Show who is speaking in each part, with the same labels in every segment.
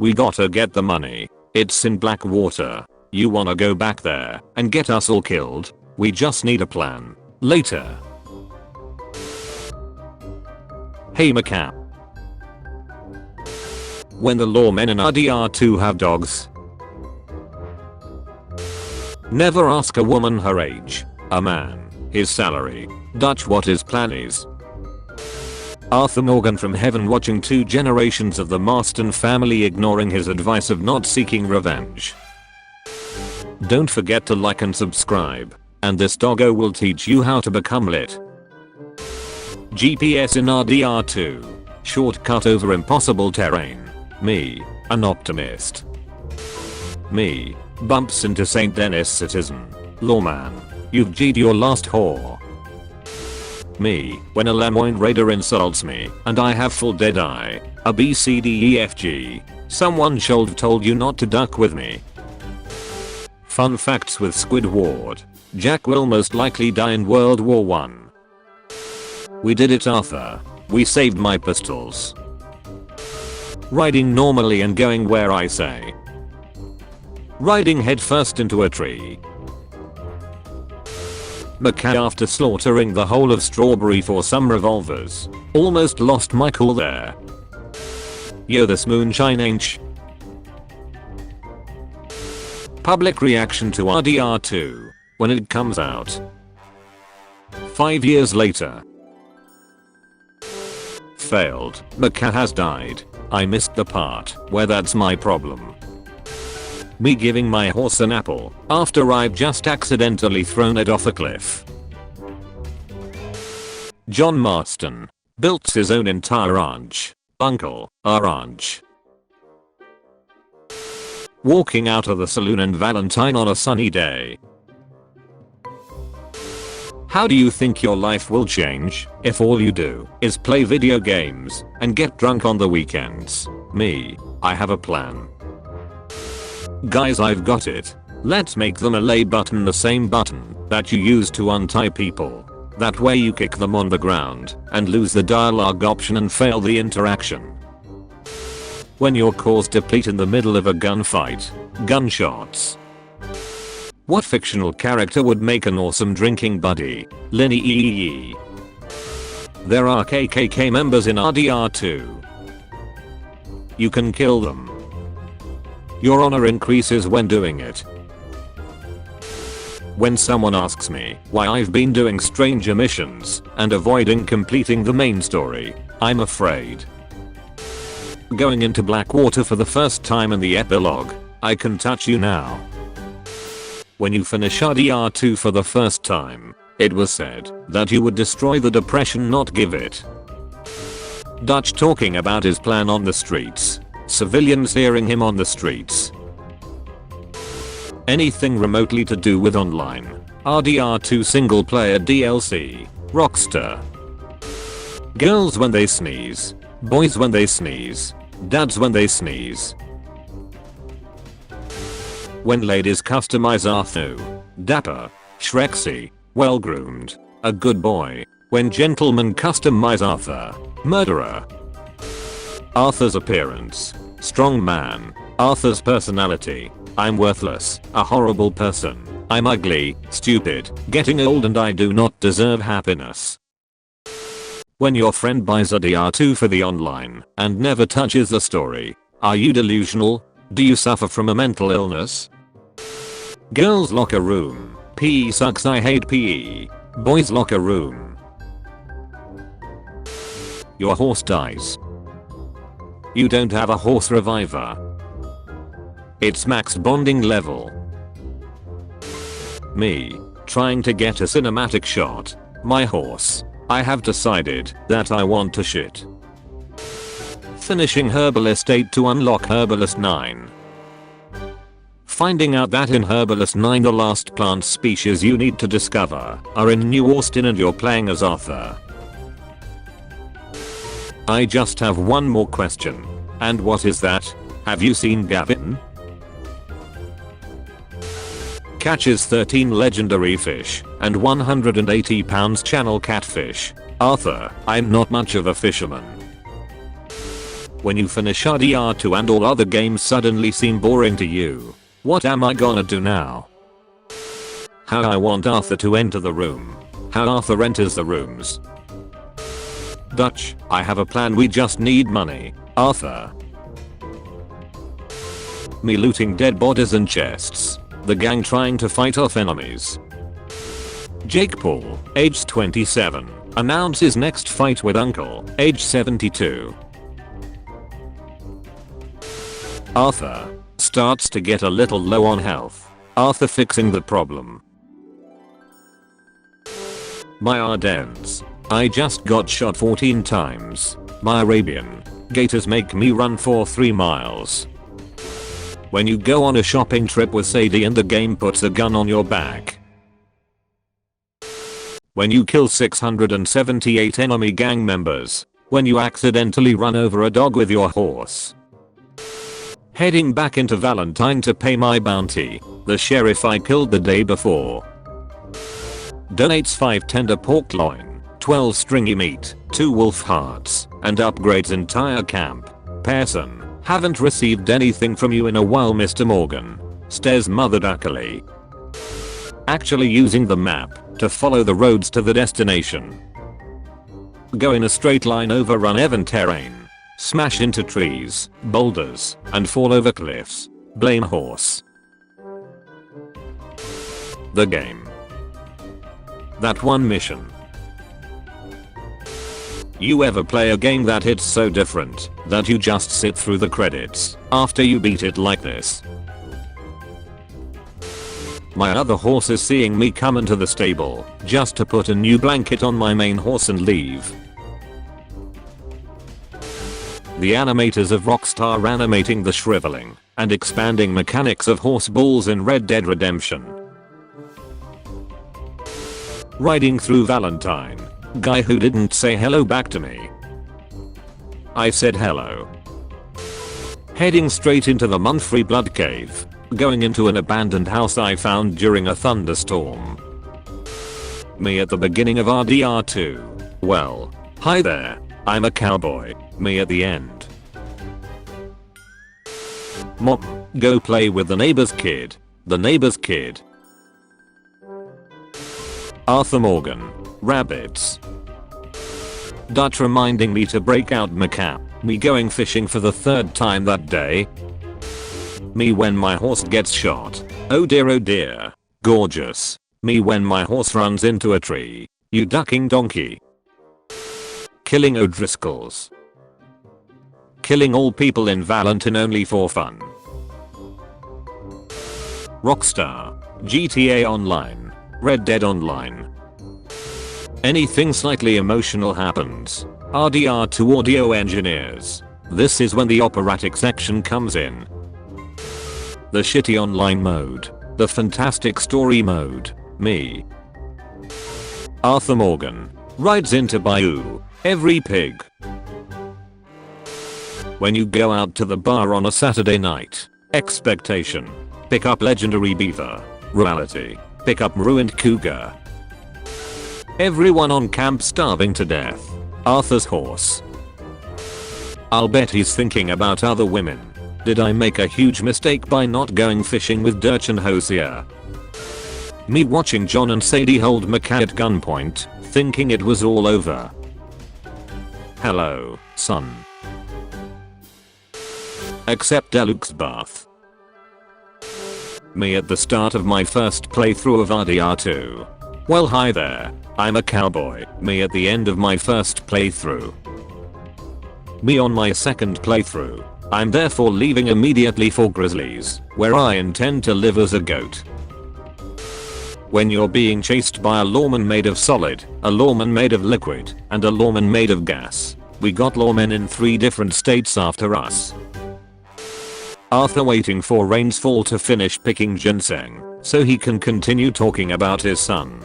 Speaker 1: We gotta get the money. It's in Blackwater. You wanna go back there and get us all killed? We just need a plan. Later. Hey Macap. When the lawmen in RDR2 have dogs. Never ask a woman her age. A man, his salary. Dutch what his plan is. Arthur Morgan from heaven watching 2 generations of the Marston family ignoring his advice of not seeking revenge. Don't forget to like and subscribe, and this doggo will teach you how to become lit. GPS in RDR2. Shortcut over impossible terrain. Me, an optimist. Me, bumps into St. Denis citizen. Lawman, you've G'd your last whore. Me, when a Lemoyne raider insults me and I have full dead eye. A BCDEFG. Someone should told you not to duck with me. Fun facts with Squidward. Jack will most likely die in World War I. We did it, Arthur. We saved my pistols. Riding normally and going where I say. Riding headfirst into a tree. Mackay after slaughtering the whole of Strawberry for some revolvers. Almost lost my cool there. Yo, this moonshine ain't Public reaction to RDR2 when it comes out. 5 years later. Failed. Mackay has died. I missed the part where that's my problem. Me giving my horse an apple after I've just accidentally thrown it off a cliff. John Marston built his own entire ranch. Uncle, a ranch. Walking out of the saloon in Valentine on a sunny day. How do you think your life will change if all you do is play video games and get drunk on the weekends? Me, I have a plan. Guys, I've got it. Let's make the melee button the same button that you use to untie people. That way you kick them on the ground and lose the dialogue option and fail the interaction. When your cores deplete in the middle of a gunfight. Gunshots. What fictional character would make an awesome drinking buddy? Linny. There are KKK members in RDR2. You can kill them. Your honor increases when doing it. When someone asks me why I've been doing stranger missions and avoiding completing the main story, I'm afraid. Going into Blackwater for the first time in the epilogue. I can touch you now. When you finish RDR2 for the first time, it was said that you would destroy the depression, not give it. Dutch talking about his plan on the streets. Civilians hearing him on the streets. Anything remotely to do with online. RDR2 single player DLC. Rockstar. Girls when they sneeze. Boys when they sneeze. Dads when they sneeze. When ladies customize Arthur. Dapper. Shrexy. Well groomed. A good boy. When gentlemen customize Arthur. Murderer. Arthur's appearance. Strong man. Arthur's personality. I'm worthless. A horrible person. I'm ugly. Stupid. Getting old and I do not deserve happiness. When your friend buys a DR2 for the online and never touches the story. Are you delusional? Do you suffer from a mental illness? Girls locker room. PE sucks, I hate PE. Boys locker room. Your horse dies. You don't have a horse reviver. It's max bonding level. Me, trying to get a cinematic shot. My horse. I have decided that I want to shit. Finishing Herbalist 8 to unlock Herbalist 9. Finding out that in Herbalist 9 the last plant species you need to discover are in New Austin and you're playing as Arthur. I just have one more question. And what is that? Have you seen Gavin? Catches 13 legendary fish and 180 pounds channel catfish. Arthur, I'm not much of a fisherman. When you finish RDR2 and all other games suddenly seem boring to you, what am I gonna do now? How I want Arthur to enter the room. How Arthur enters the rooms. Dutch, I have a plan, we just need money. Arthur. Me looting dead bodies and chests. The gang trying to fight off enemies. Jake Paul, age 27, announces next fight with Uncle, age 72. Arthur starts to get a little low on health. Arthur fixing the problem. My Ardennes. I just got shot 14 times. My Arabian. Gators make me run for 3 miles. When you go on a shopping trip with Sadie and the game puts a gun on your back. When you kill 678 enemy gang members. When you accidentally run over a dog with your horse. Heading back into Valentine to pay my bounty. The sheriff I killed the day before. Donates 5 tender pork loin, 12 stringy meat, 2 wolf hearts, and upgrades entire camp. Pearson, haven't received anything from you in a while, Mr. Morgan. Stares Mother Duckily. Actually using the map to follow the roads to the destination. Go in a straight line over uneven terrain. Smash into trees, boulders, and fall over cliffs. Blame horse. The game. That one mission. You ever play a game that hits so different that you just sit through the credits after you beat it like this? My other horse is seeing me come into the stable just to put a new blanket on my main horse and leave. The animators of Rockstar animating the shriveling and expanding mechanics of horse balls in Red Dead Redemption. Riding through Valentine. Guy who didn't say hello back to me. I said hello. Heading straight into the Monthly Blood Cave. Going into an abandoned house I found during a thunderstorm. Me at the beginning of RDR2. Well, hi there. I'm a cowboy. Me at the end. Mom, go play with the neighbor's kid. The neighbor's kid. Arthur Morgan. Rabbits. Dutch reminding me to break out Macap. Me going fishing for the 3rd time that day. Me when my horse gets shot. Oh dear. Gorgeous. Me when my horse runs into a tree. You ducking donkey. Killing O'Driscolls. Killing all people in Valentine only for fun. Rockstar. GTA Online. Red Dead Online. Anything slightly emotional happens. RDR2 audio engineers. This is when the operatic section comes in. The shitty online mode. The fantastic story mode. Me. Arthur Morgan. Rides into Bayou. Every pig. When you go out to the bar on a Saturday night. Expectation. Pick up legendary beaver. Reality. Pick up ruined cougar. Everyone on camp starving to death. Arthur's horse. I'll bet he's thinking about other women. Did I make a huge mistake by not going fishing with Dirch and Hosier? Me watching John and Sadie hold Mackay at gunpoint, thinking it was all over. Hello, son. Except Deluxe bath. Me at the start of my first playthrough of RDR2. Well, hi there. I'm a cowboy. Me at the end of my first playthrough. Me on my second playthrough. I'm therefore leaving immediately for Grizzlies, where I intend to live as a goat. When you're being chased by a lawman made of solid, a lawman made of liquid, and a lawman made of gas. We got lawmen in 3 different states after us. Arthur waiting for rain's fall to finish picking ginseng, so he can continue talking about his son.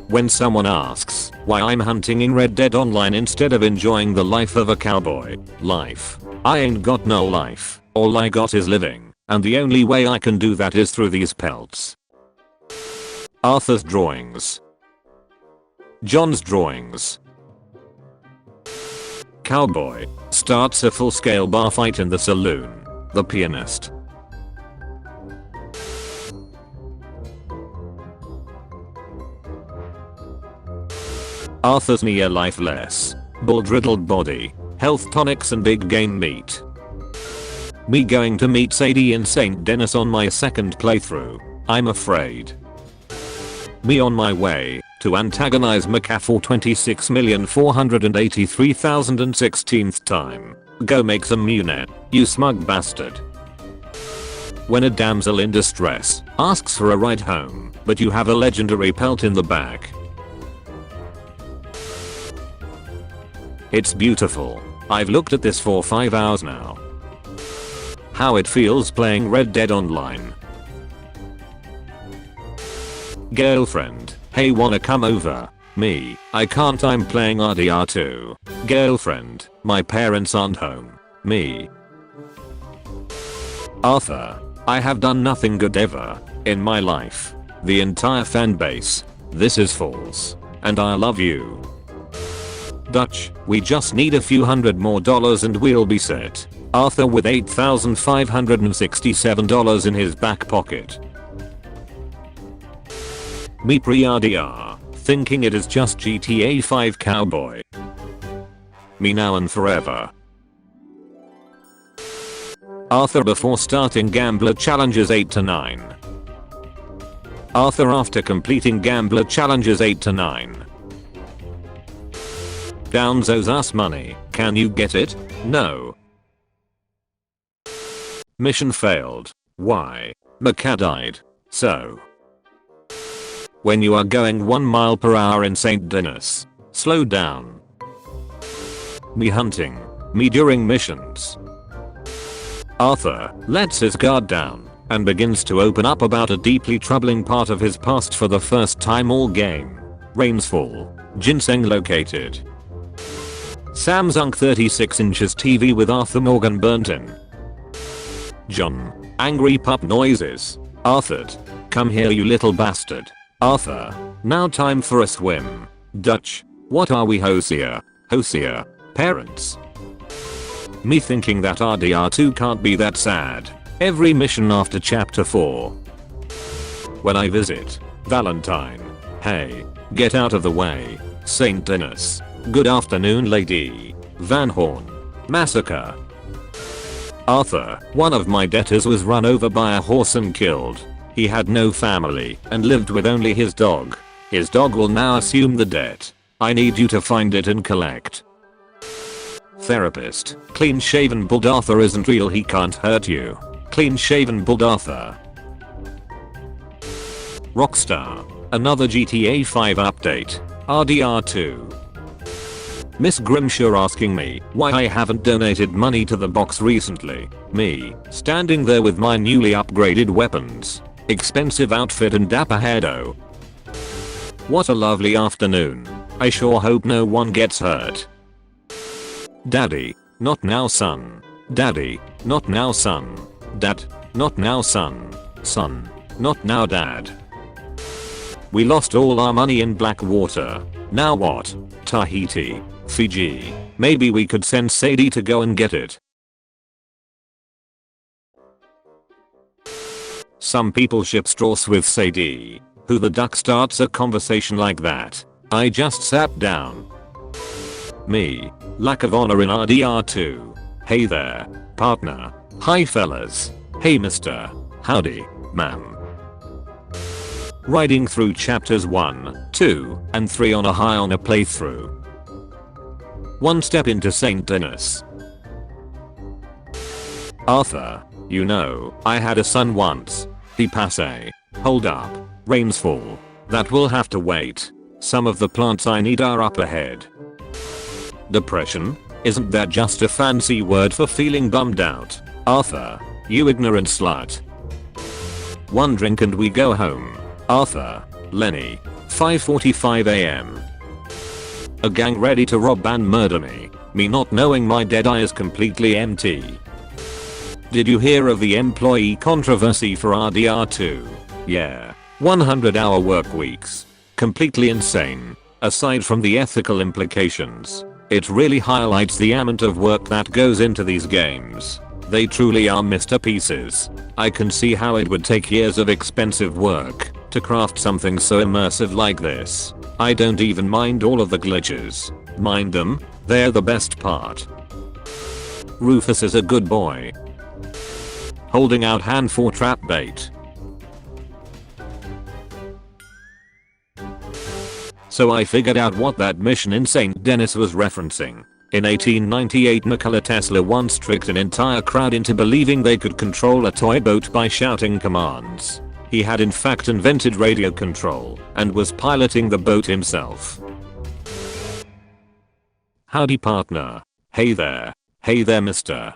Speaker 1: When someone asks why I'm hunting in Red Dead Online instead of enjoying the life of a cowboy, I ain't got no life, all I got is living, and the only way I can do that is through these pelts. Arthur's drawings. John's drawings. Cowboy starts a full-scale bar fight in the saloon. The pianist. Arthur's near lifeless. Bald-riddled body. Health tonics and big game meat. Me going to meet Sadie in St. Denis on my second playthrough. I'm afraid. Me on my way to antagonize Maca for 26,483,016th time. Go make some Munet, you smug bastard. When a damsel in distress asks for a ride home, but you have a legendary pelt in the back. It's beautiful. I've looked at this for 5 hours now. How it feels playing Red Dead Online. Girlfriend, hey wanna come over? Me, I can't, I'm playing RDR2. Girlfriend, my parents aren't home. Me. Arthur, I have done nothing good ever in my life. The entire fan base. This is false. And I love you. Dutch, we just need a few $100 more and we'll be set. Arthur with $8,567 in his back pocket. Me pre-RDR, thinking it is just GTA 5 Cowboy. Me now and forever. Arthur before starting Gambler Challenges 8 to 9. Arthur after completing Gambler Challenges 8 to 9. Downs owes us money, can you get it? No. Mission failed. Why? Maca died. So. When you are going 1 mile per hour in St. Denis, slow down. Me hunting. Me during missions. Arthur lets his guard down and begins to open up about a deeply troubling part of his past for the first time all game. Rains fall. Ginseng located. Samsung 36 inches TV with Arthur Morgan burnt in. John. Angry pup noises. Arthur. Come here you little bastard. Arthur. Now time for a swim. Dutch. What are we Hosea? Hosea. Parents. Me thinking that RDR2 can't be that sad. Every mission after chapter 4. When I visit. Valentine. Hey. Get out of the way. St. Denis. Good afternoon Lady. Van Horn. Massacre. Arthur. One of my debtors was run over by a horse and killed. He had no family and lived with only his dog. His dog will now assume the debt. I need you to find it and collect. Therapist. Clean shaven bald Arthur isn't real, he can't hurt you. Clean shaven bald Arthur. Rockstar. Another GTA 5 update. RDR2. Miss Grimshaw asking me why I haven't donated money to the box recently. Me, standing there with my newly upgraded weapons, expensive outfit and dapper hairdo. What a lovely afternoon. I sure hope no one gets hurt. Daddy, not now son. Daddy, not now son. Dad, not now son. Son, not now dad. We lost all our money in Blackwater. Now what? Tahiti. Fiji. Maybe we could send Sadie to go and get it. Some people ship straws with Sadie. Who the duck starts a conversation like that? I just sat down. Me. Lack of honor in RDR2. Hey there, partner. Hi fellas. Hey mister. Howdy, ma'am. Riding through chapters 1, 2, and 3 on a high on a playthrough. One step into St. Denis. Arthur, you know, I had a son once. He passé. Hold up. Rains fall. That will have to wait. Some of the plants I need are up ahead. Depression? Isn't that just a fancy word for feeling bummed out? Arthur, you ignorant slut. One drink and we go home. Arthur, Lenny. 5:45 AM. A gang ready to rob and murder me. Me not knowing my dead eye is completely empty. Did you hear of the employee controversy for RDR2? Yeah. 100-hour work weeks. Completely insane. Aside from the ethical implications. It really highlights the amount of work that goes into these games. They truly are masterpieces. I can see how it would take years of expensive work to craft something so immersive like this. I don't even mind all of the glitches. Mind them, they're the best part. Rufus is a good boy. Holding out hand for trap bait. So I figured out what that mission in St. Denis was referencing. In 1898, Nikola Tesla once tricked an entire crowd into believing they could control a toy boat by shouting commands. He had in fact invented radio control and was piloting the boat himself. Howdy partner. Hey there mister.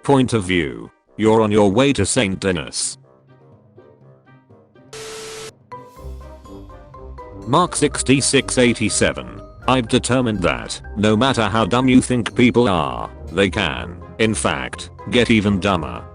Speaker 1: Point of view. You're on your way to St. Denis. Mark 6687. I've determined that, no matter how dumb you think people are, they can, in fact, get even dumber.